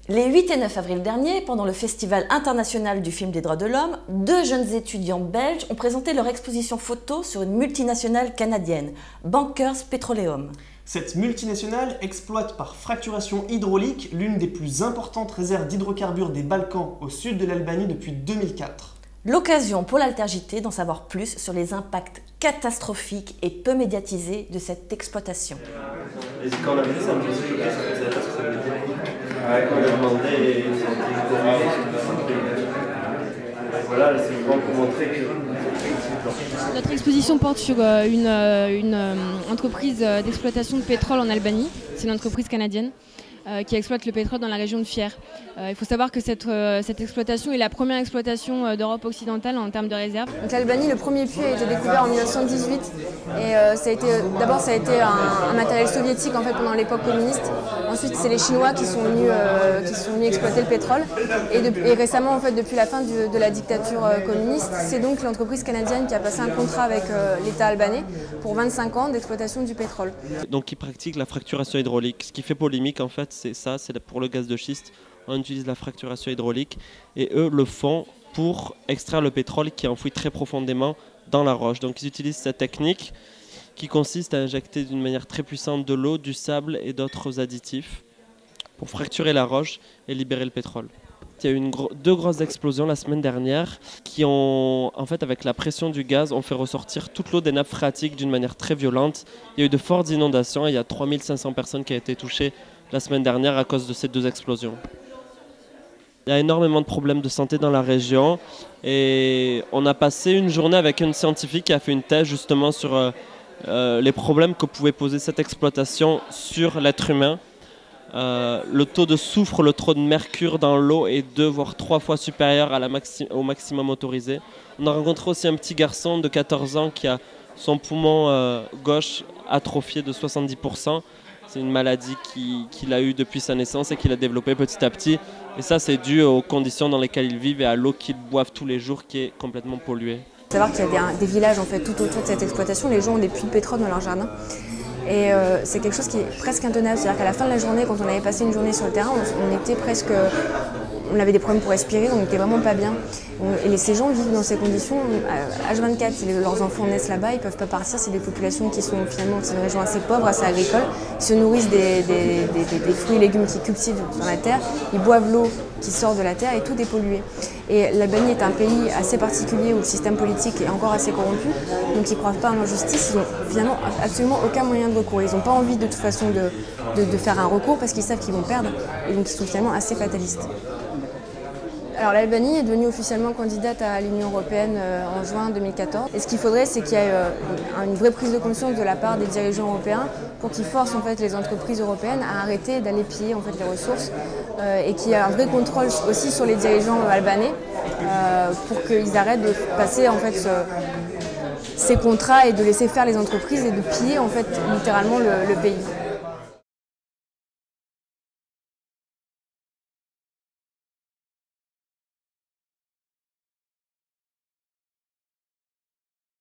Les 8 et 9 avril dernier, pendant le Festival international du film des droits de l'homme, 2 jeunes étudiants belges ont présenté leur exposition photo sur une multinationale canadienne, Bankers Petroleum. Cette multinationale exploite par fracturation hydraulique l'une des plus importantes réserves d'hydrocarbures des Balkans au sud de l'Albanie depuis 2004. L'occasion pour l'Altergité d'en savoir plus sur les impacts catastrophiques et peu médiatisés de cette exploitation. Et quand on a vu ça, me dit que ça faisait pas ce que ça veut dire. Quand on a demandé, voilà, c'est vraiment pour montrer que... Notre exposition porte sur une entreprise d'exploitation de pétrole en Albanie. C'est une entreprise canadienne qui exploite le pétrole dans la région de Fier. Il faut savoir que cette exploitation est la première exploitation d'Europe occidentale en termes de réserve. L'Albanie, le premier puits a été découvert en 1918 et d'abord ça a été un matériel soviétique en fait, pendant l'époque communiste. Ensuite c'est les Chinois qui sont venus exploiter le pétrole et récemment en fait, depuis la fin de la dictature communiste, c'est donc l'entreprise canadienne qui a passé un contrat avec l'État albanais pour 25 ans d'exploitation du pétrole. Donc ils pratiquent la fracturation hydraulique. Ce qui fait polémique en fait c'est ça, c'est pour le gaz de schiste. On utilise la fracturation hydraulique et eux le font pour extraire le pétrole qui est enfoui très profondément dans la roche. Donc ils utilisent cette technique qui consiste à injecter d'une manière très puissante de l'eau, du sable et d'autres additifs pour fracturer la roche et libérer le pétrole. Il y a eu deux grosses explosions la semaine dernière qui ont, en fait, avec la pression du gaz, ont fait ressortir toute l'eau des nappes phréatiques d'une manière très violente. Il y a eu de fortes inondations et il y a 3500 personnes qui ont été touchées la semaine dernière à cause de ces 2 explosions. Il y a énormément de problèmes de santé dans la région et on a passé une journée avec une scientifique qui a fait une thèse justement sur les problèmes que pouvait poser cette exploitation sur l'être humain. Le taux de soufre, le taux de mercure dans l'eau est 2 voire 3 fois supérieur au maximum autorisé. On a rencontré aussi un petit garçon de 14 ans qui a son poumon gauche atrophié de 70%. C'est une maladie qu'il a eue depuis sa naissance et qu'il a développée petit à petit. Et ça, c'est dû aux conditions dans lesquelles ils vivent et à l'eau qu'ils boivent tous les jours qui est complètement polluée. Il faut savoir qu'il y a des villages en fait, tout autour de cette exploitation. Les gens ont des puits de pétrole dans leur jardin. Et c'est quelque chose qui est presque intenable. C'est-à-dire qu'à la fin de la journée, quand on avait passé une journée sur le terrain, on avait des problèmes pour respirer, on n'était vraiment pas bien. Et ces gens vivent dans ces conditions H24. Si leurs enfants naissent là-bas, ils ne peuvent pas partir. C'est des populations qui sont finalement, c'est une région assez pauvre, assez agricole. Ils se nourrissent des fruits et légumes qu'ils cultivent dans la terre. Ils boivent l'eau qui sort de la terre et tout est pollué. Et l'Albanie est un pays assez particulier où le système politique est encore assez corrompu. Donc ils ne croient pas en l'injustice. Ils n'ont finalement absolument aucun moyen de recours. Ils n'ont pas envie de toute façon de faire un recours parce qu'ils savent qu'ils vont perdre. Et donc ils sont finalement assez fatalistes. Alors l'Albanie est devenue officiellement candidate à l'Union européenne en juin 2014. Et ce qu'il faudrait, c'est qu'il y ait une vraie prise de conscience de la part des dirigeants européens pour qu'ils forcent en fait, les entreprises européennes à arrêter d'aller piller en fait, les ressources et qu'il y ait un vrai contrôle aussi sur les dirigeants albanais pour qu'ils arrêtent de passer en fait, ces contrats et de laisser faire les entreprises et de piller en fait, littéralement le pays.